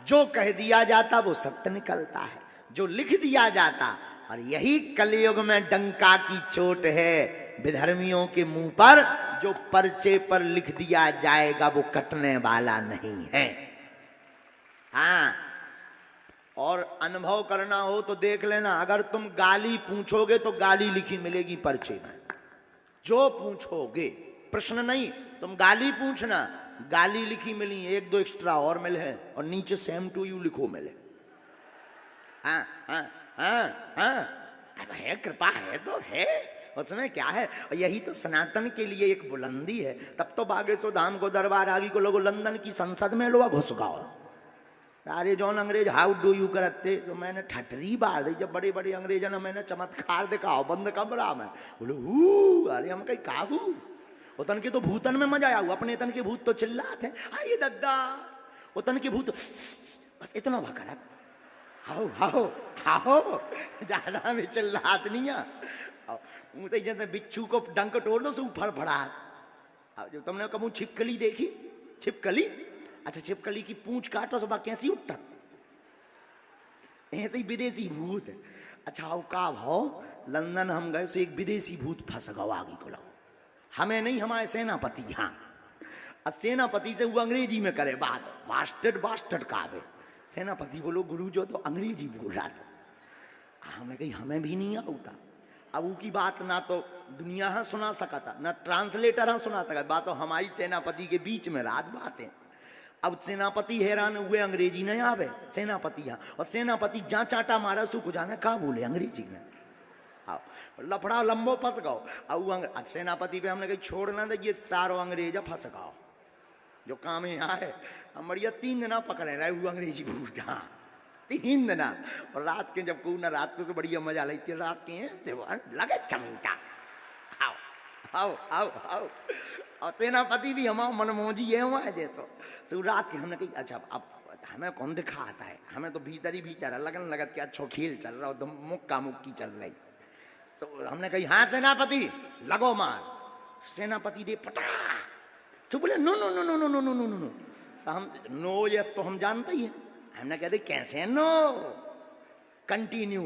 जो कह दिया जाता वो सत्य निकलता है, जो लिख दिया जाता। और यही कलयुग में डंका की चोट है विधर्मियों के मुंह पर। जो पर्चे पर लिख दिया जाएगा वो कटने वाला नहीं है। हाँ, और अनुभव करना हो तो देख लेना, अगर तुम गाली पूछोगे तो गाली लिखी मिलेगी पर्चे में। जो पूछोगे, प्रश्न नहीं, तुम गाली पूछना, गाली लिखी मिली, एक दो एक्स्ट्रा और मिले हैं और नीचे सेम टू यू लिखो मिले। हाँ हाँ हाँ हाँ, अब है कृपा है तो है, उसमें क्या है। और यही तो सनातन के लिए एक बुलंदी है। तब तो बागेश्वर धाम को दरबार आगे को लोगो लंदन की संसद में लो घुस गाओ। सारे जौन अंग्रेज हाउ डू यू करते, तो मैंने ठठरी बार दी। जब बड़े बड़े अंग्रेजों ने मैंने चमत्कार दिखाओ बंद कमरा में, बोले हू, अरे हम कहीं काहू। उतन के तो भूतन में मजा आया, अपने तन के भूत तो चिल्लाते आइए दद्दा, उतन के भूत बस इतना भकड़ा, हाओ हाओ हाओ, ज्यादा में चिल्लात नहीं है। मुझे जैसे बिच्छू को डंक तोड़ दो सो फड़फड़ा। जो तुमने कबू छिपकली देखी, छिपकली, अच्छा छिपकली की पूंछ काटो सब कैसी उठता, ऐसे ही विदेशी भूत है। अच्छा आओ का भाव, लंदन हम गए, एक विदेशी भूत फंस गो आगे को लगो, हमें नहीं, हमारे सेनापति। हाँ, अब सेनापति से वो अंग्रेजी में करे बात, बास्टर्ड बास्टर्ड कावे। सेनापति बोलो गुरु जो तो अंग्रेजी बोल रहा था। हमने कही हमें भी नहीं आता। अब वो की बात ना तो दुनिया है सुना सका था, ना ट्रांसलेटर है सुना सका, बात तो हमारी सेनापति के बीच में रात बातें। अब सेनापति हैरान हुए, अंग्रेजी नहीं आवे सेनापति यहाँ, और सेनापति जहाँ चाटा मारा सू को जाने का बोले अंग्रेजी में। लफड़ा लंबो फंस गओ। अब सेनापति पे हमने कही छोड़ना था, ये सारो अंग्रेज फंस गओ जो काम यहाँ है। हम बढ़िया 3 दिन पकड़े रहे वो अंग्रेजी भूत। हाँ 3 दिन। और रात के जब को ना रात को तो बढ़िया मजा लेती, रात के लगे चमटा आओ आओ आओ आओ। और सेनापति भी हमारा मनमोजी है वहाँ जैसो। सो रात के हमने कही अच्छा अब हमें कौन दिखाता है, हमें तो भीतर ही भीतर लगन लगत के अच्छो खेल चल रहा हो, मुक्का मुक्की चल रही। तो हमने कही हाँ सेनापति लगो मार। सेनापति दे पटा, तो बोले no no no no no no no no no. हम नो यस तो हम जानते ही हैं। हमने कहते कैसे नो, कंटिन्यू।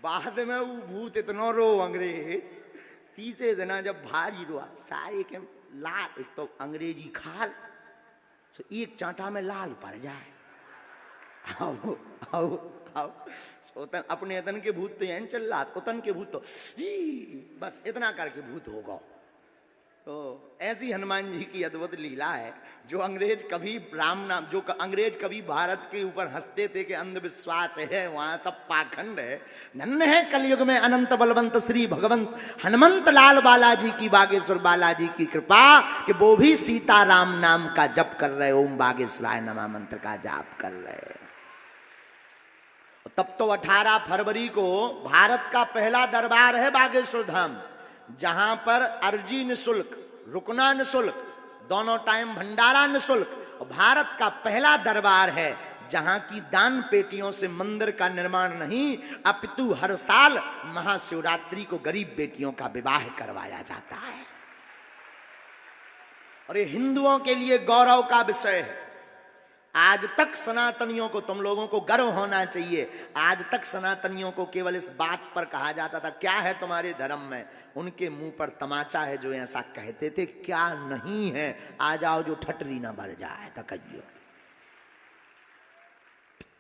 बाद में वो भूत इतना रो अंग्रेज, तीसरे दिन जब भारी रोआ सारे के लाल, एक तो अंग्रेजी खाल, तो एक चांटा में लाल पड़ जाए। आओ आओ आओ, उतन अपने अतन के भूत तो यहीं चल रहा, उतन के भूत तो बस इतना करके भूत होगा। तो ऐसी हनुमान जी की अद्भुत लीला है। जो अंग्रेज कभी राम नाम, जो अंग्रेज कभी भारत के ऊपर हंसते थे कि अंधविश्वास है, वहां सब पाखंड है। धन्य है कलयुग में अनंत बलवंत श्री भगवंत हनुमंत लाल बालाजी की, बागेश्वर बालाजी की कृपा कि वो भी सीताराम नाम का जप कर रहे, ओम बागेश्वराय नमः मंत्र का जाप कर रहे। तब तो 18 फरवरी को भारत का पहला दरबार है बागेश्वर धाम, जहां पर अर्जी निशुल्क, रुकना निशुल्क, दोनों टाइम भंडारा निशुल्क। और भारत का पहला दरबार है जहां की दान पेटियों से मंदिर का निर्माण नहीं, अपितु हर साल महाशिवरात्रि को गरीब बेटियों का विवाह करवाया जाता है। और ये हिंदुओं के लिए गौरव का विषय है। आज तक सनातनियों को, तुम लोगों को गर्व होना चाहिए, आज तक सनातनियों को केवल इस बात पर कहा जाता था क्या है तुम्हारे धर्म में, उनके मुंह पर तमाचा है जो ऐसा कहते थे, क्या नहीं है आ जाओ जो ठटरी ना भर जाए तो कहियो।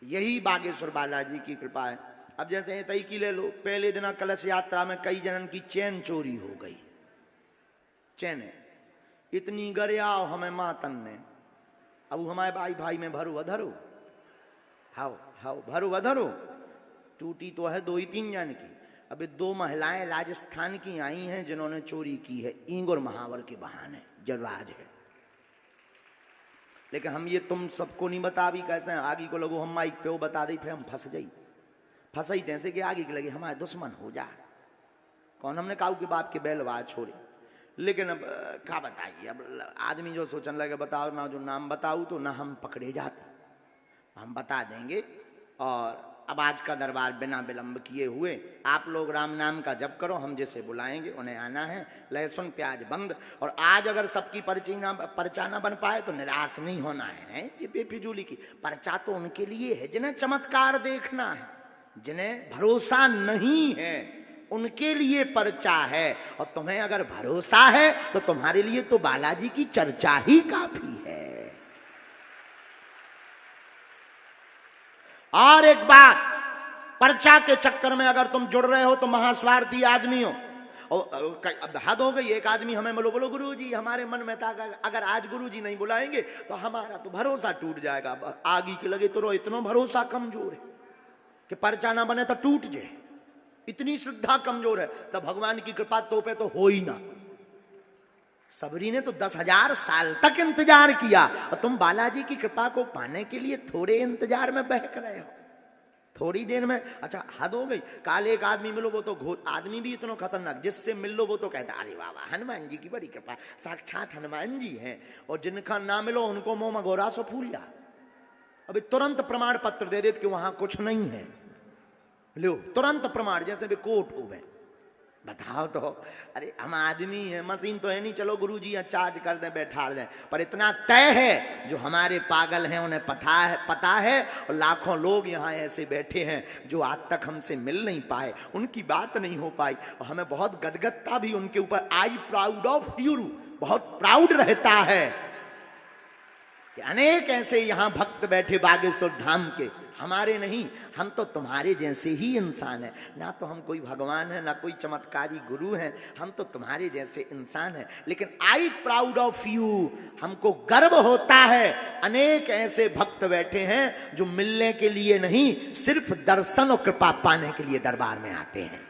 यही बागेश्वर बालाजी की कृपा है। अब जैसे तई की ले लो, पहले दिन कलश यात्रा में कई जनन की चैन चोरी हो गई। चैन इतनी गरिया हमें मातन ने, अब हमारे भाई भाई में भरू अधरू, हाओ हाओ भरू अधरू। टूटी तो है 2-3 जन की। अबे 2 महिलाएं राजस्थान की आई हैं जिन्होंने चोरी की है ईंग और महावर के बहाने, जलराज है। लेकिन हम ये तुम सबको नहीं बता भी कैसे हैं, आगे को लोगों हम माइक पे वो बता दी, फिर हम फंस जाई तैसे कि आगे के लगे हमारे दुश्मन हो जा। कौन हमने काऊ के बाप के बैलवाज छोड़े। लेकिन अब क्या बताइए, अब आदमी जो सोचने लगे बताओ ना, जो नाम बताऊं तो ना हम पकड़े जाते, हम बता देंगे। और अब आज का दरबार बिना विलंब किए हुए आप लोग राम नाम का जप करो, हम जिसे बुलाएंगे उन्हें आना है। लहसुन प्याज बंद। और आज अगर सबकी पर्चा ना बन पाए तो निराश नहीं होना है। ये बेफिजूली की पर्चा तो उनके लिए है जिन्हें चमत्कार देखना है, जिन्हें भरोसा नहीं है उनके लिए पर्चा है। और तुम्हें अगर भरोसा है तो तुम्हारे लिए तो बालाजी की चर्चा ही काफी है। और एक बात, पर्चा के चक्कर में अगर तुम जुड़ रहे हो तो महास्वार्थी आदमी हो। और अब हद हो गई, एक आदमी हमें बोलो गुरुजी हमारे मन में था अगर आज गुरुजी नहीं बुलाएंगे तो हमारा तो भरोसा टूट जाएगा। आगे के लगे तो इतना भरोसा कमजोर है कि पर्चा ना बने तो टूट जाए, इतनी श्रद्धा कमजोर है। तो भगवान की कृपा तो पे तो हो ही ना। सबरी ने तो 10,000 साल तक इंतजार किया और तुम बालाजी की कृपा को पाने के लिए थोड़े इंतजार में बहक रहे हो, थोड़ी देर में। अच्छा हद हो गई। काल एक आदमी मिलो वो तो आदमी भी इतना खतरनाक, जिससे मिल लो वो तो कहता अरे बाबा हनुमान जी की बड़ी कृपा, साक्षात हनुमान जी हैं। और जिनका ना मिलो उनको मुंह में घोरा सो फूल जा। अभी तुरंत प्रमाण पत्र दे देते कि वहां कुछ नहीं है, लो तुरंत प्रमाण, जैसे भी कोर्ट हो गए। बताओ तो, अरे हम आदमी है, मशीन तो है नहीं, चलो गुरुजी चार्ज कर दें बैठा दें। पर इतना तय है जो हमारे पागल हैं उन्हें पता है। और लाखों लोग यहाँ ऐसे बैठे हैं जो आज तक हमसे मिल नहीं पाए, उनकी बात नहीं हो पाई। और हमें बहुत गदगदता भी उनके ऊपर, आई प्राउड ऑफ यू, बहुत प्राउड रहता है कि अनेक ऐसे यहाँ भक्त बैठे बागेश्वर धाम के, हमारे नहीं, हम तो तुम्हारे जैसे ही इंसान हैं। ना तो हम कोई भगवान है ना कोई चमत्कारी गुरु हैं, हम तो तुम्हारे जैसे इंसान हैं। लेकिन आई प्राउड ऑफ यू, हमको गर्व होता है अनेक ऐसे भक्त बैठे हैं जो मिलने के लिए नहीं, सिर्फ दर्शन और कृपा पाने के लिए दरबार में आते हैं।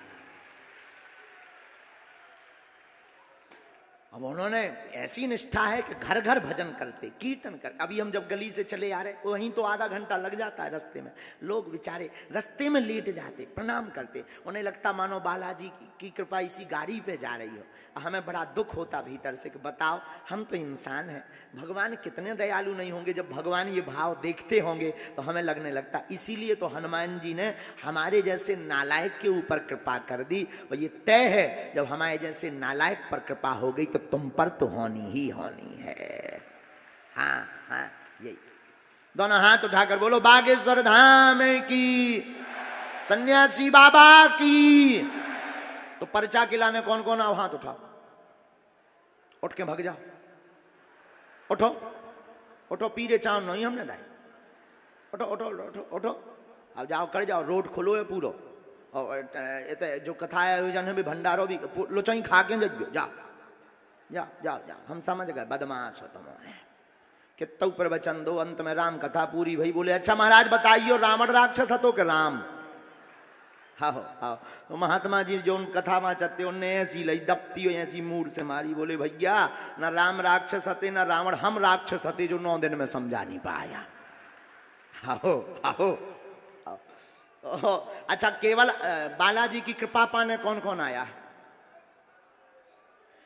अब उन्होंने ऐसी निष्ठा है कि घर घर भजन करते, कीर्तन कर। अभी हम जब गली से चले आ रहे वहीं तो आधा घंटा लग जाता है रास्ते में। लोग बेचारे रास्ते में लेट जाते, प्रणाम करते, उन्हें लगता मानो बालाजी की कृपा इसी गाड़ी पे जा रही हो। हमें बड़ा दुख होता भीतर से कि बताओ हम तो इंसान हैं, भगवान कितने दयालु नहीं होंगे। जब भगवान ये भाव देखते होंगे तो हमें लगने लगता, इसीलिए तो हनुमान जी ने हमारे जैसे नालायक के ऊपर कृपा कर दी। और ये तय है जब हमारे जैसे नालायक पर कृपा हो गई तो तुम पर तो होनी ही होनी है। हाँ हाँ, यही। दोनों हाथ उठाकर बोलो बागेश्वर धाम की, सन्यासी बाबा की। तो पर्चा खिलाने कौन कौन आओ, हाथ उठाओ, उठ के भाग जाओ, उठो उठो, पीरे चाव नहीं हमने दाई, उठो उठो उठो उठो, अब जाओ कर जाओ, रोड खोलो है पूरो। और जो कथा आयोजन है भी भंडारो भी लोचाई खा के जाओ जाओ जाओ जाओ जाओ। हम समझ गए बदमाश हो तुम्हारे, कितु प्रवचन दो, अंत में राम कथा पूरी भई। बोले अच्छा महाराज बताइए रावण राक्षस हतो के राम? हाँ हाँ, तो महात्मा जी जो उन कथा में चलते उनने ऐसी लई दबती हो, ऐसी मूड से मारी। बोले भैया न राम राक्षस हते न रावण, हम राक्षस हते जो 9 दिन में समझा नहीं पाया। आओ आओ आओ। अच्छा केवल बालाजी की कृपा पाने कौन कौन आया है?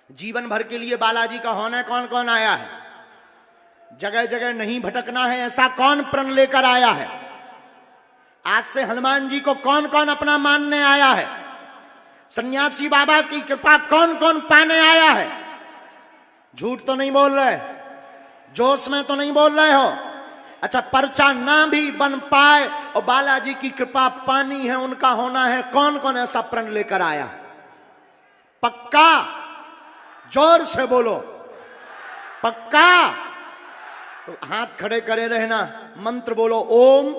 जीवन भर के लिए बालाजी का होना कौन कौन आया है? जगह जगह नहीं भटकना है ऐसा कौन प्रण लेकर आया है? आज से हनुमान जी को कौन कौन अपना मानने आया है? सन्यासी बाबा की कृपा कौन कौन पाने आया है? झूठ तो नहीं बोल रहे, जोश में तो नहीं बोल रहे हो? अच्छा पर्चा ना भी बन पाए और बालाजी की कृपा पानी है, उनका होना है, कौन कौन ऐसा प्रण लेकर आया? पक्का? जोर से बोलो पक्का। तो हाथ खड़े करे रहना, मंत्र बोलो ओम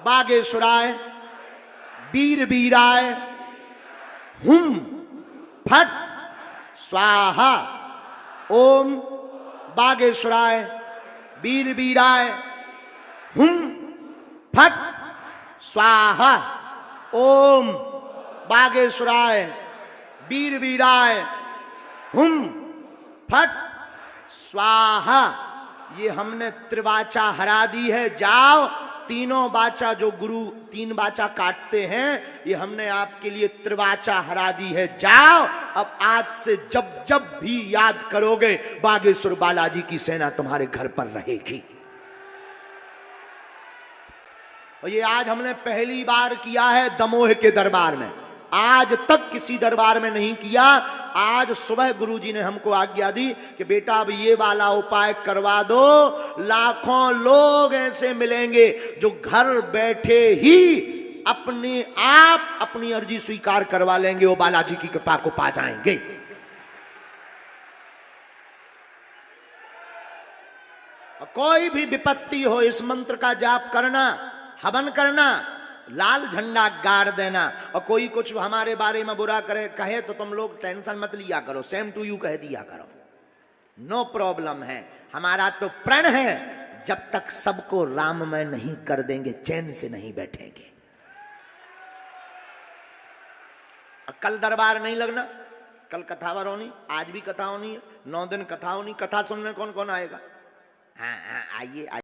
बागेश्वराय वीर वीराय हुम फट स्वाहा। ओम बागेश्वराय वीर वीराय हुम फट स्वाहा। ओम बागेश्वराय वीर वीराय हुम फट स्वाहा। ये हमने त्रिवाचा हरा दी है। जाओ, तीनों वाचा जो गुरु तीन वाचा काटते हैं, ये हमने आपके लिए त्रिवाचा हरा दी है। जाओ, अब आज से जब जब भी याद करोगे, बागेश्वर बालाजी की सेना तुम्हारे घर पर रहेगी। और ये आज हमने पहली बार किया है दमोह के दरबार में, आज तक किसी दरबार में नहीं किया। आज सुबह गुरुजी ने हमको आज्ञा दी कि बेटा अब ये वाला उपाय करवा दो। लाखों लोग ऐसे मिलेंगे जो घर बैठे ही अपने आप अपनी अर्जी स्वीकार करवा लेंगे, वो बालाजी की कृपा को पा जाएंगे। कोई भी विपत्ति हो, इस मंत्र का जाप करना, हवन करना, लाल झंडा गाड़ देना। और कोई कुछ हमारे बारे में बुरा करे कहे तो तुम लोग टेंशन मत लिया करो, सेम टू यू कह दिया करो, नो प्रॉब्लम है। हमारा तो प्रण है, जब तक सबको राममय नहीं कर देंगे चैन से नहीं बैठेंगे। कल दरबार नहीं लगना, कल कथावर होनी, आज भी कथा होनी है, 9 दिन कथा होनी। कथा सुनने कौन कौन आएगा? हाँ आइए।